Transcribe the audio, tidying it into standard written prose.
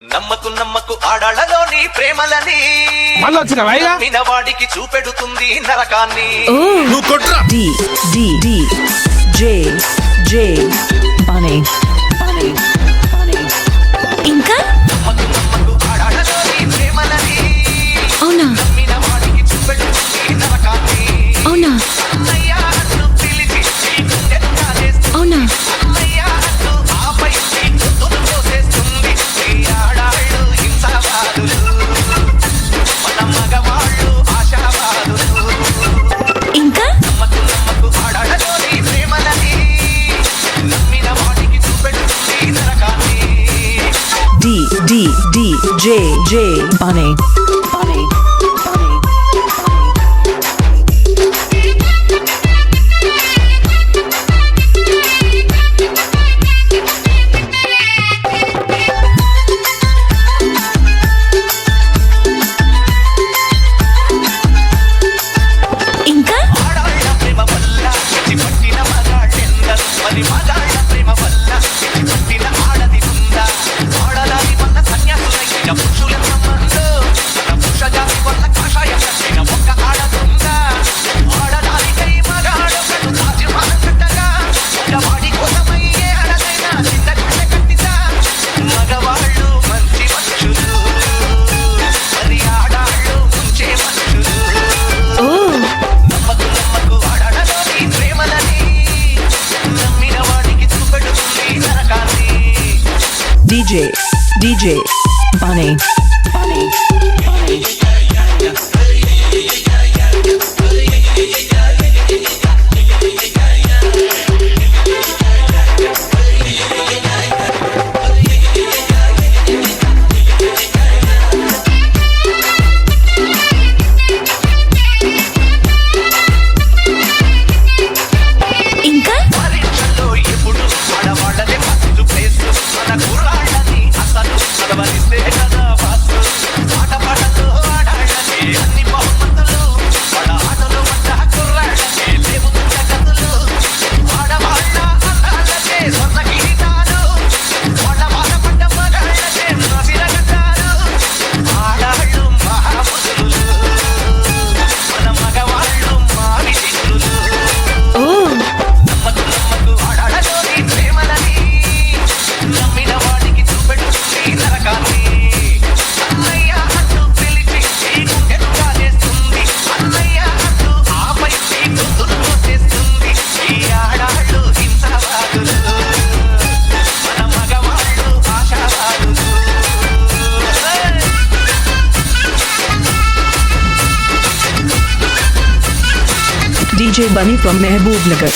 నమ్మకు నమ్మకు ఆడాళ్ళలోని ప్రేమలని మళ్ళీ వచ్చిన వాడికి చూపెడుతుంది నరకాన్ని. నువ్వు కొట్రా. డి డి డి జే జే బనే బనే బనే ఇంకా నమ్మకు నమ్మకు ఆడాళ్ళలోని ప్రేమలని అవునా వాడికి చూపెడుతుంది నరకాన్ని. అవునా అన్నయ్య అంటూ పిలిచి నీ గుండెను కాలేస్తుంది. అవునా అన్నయ్య అంటూ ఆపై నీ గుర్తును కోసేస్తుంది. ఈ ఆడాళ్ళు హింసావాదులు, మన మగవాళ్ళు ఆశావాదులు. ఇంకా నమ్మకు నమ్మకు ఆడాళ్ళలోని ప్రేమలని నమ్మిన వాడికి చూపెడుతుంది నరకాన్ని. డి డి డి జే జే బనే బనే బనే ఇంకా ఆడాళ్ళ ప్రేమ వల్ల పట్టిన మగాళ్ళెందరు, మరి మగాళ్ళ ప్రేమ వల్ల పట్టిన ఆడది ఉందా? ఆడదాని వల్ల సన్యాసులైన పురుషుల సంబంధం, మన పురుష జాతి వల్ల కాషాయం కట్టిన ఒక్క ఆడదుందా? ఆడదానికై మగాడొకడు తాజ్మహల్ కట్టగా, మగవాడి కోసమయ్యే ఆడదైనా చిన్న గుండె కట్టిదా? మగవాళ్ళు మంచి మనుషులు, మరి ఆడాళ్ళు ముంచే మనుషులు. ఓ నమ్మకు నమ్మకు ఆడాళ్ళలోని ప్రేమలని నమ్మిన వాడికి చూపెడుతుంది నరకాన్ని. DJ DJ Bunny Bunny Bunny ఇంకా పరీక్షల్లో ఎప్పుడు ఆడవాళ్ళనే ఫస్ట్ ప్లేస్, మన కుర్రాళ్ళని అసలు చదవనిస్తే కదా పాస్. ఆటపాటల్లో ఆడాళ్ళకి అన్ని బహుమతులు, వాళ్ళ ఆటలు పడ్డ కుర్రాళ్ళకి లేవు గతులు. ఆడవాళ్ళ అందాలకే స్వర్ణ కిరీటాలు, వాళ్ళ బాధపడ్డ మగాళ్ళకే నసిర గడ్డాలు. ఆడాళ్ళు మహాపురులు, మన మగవాళ్ళు మావి చిగురులు. ఓ నమ్మకు నమ్మకు ఆడాళ్ళలోని ప్రేమలని నమ్మిన వాడికి చూపెడుతుంది నరకాన్ని. అన్నయ్య అంటూ పిలిచి నీ గుండెను కాలేస్తుంది. అన్నయ్య అంటూ ఆపై నీ గొంతును కోసేస్తుంది. ఈ ఆడాళ్ళు హింసావాదులు, మన మగవాళ్ళు ఆశావాదులు. DJ Bunny from Mehboob Nagar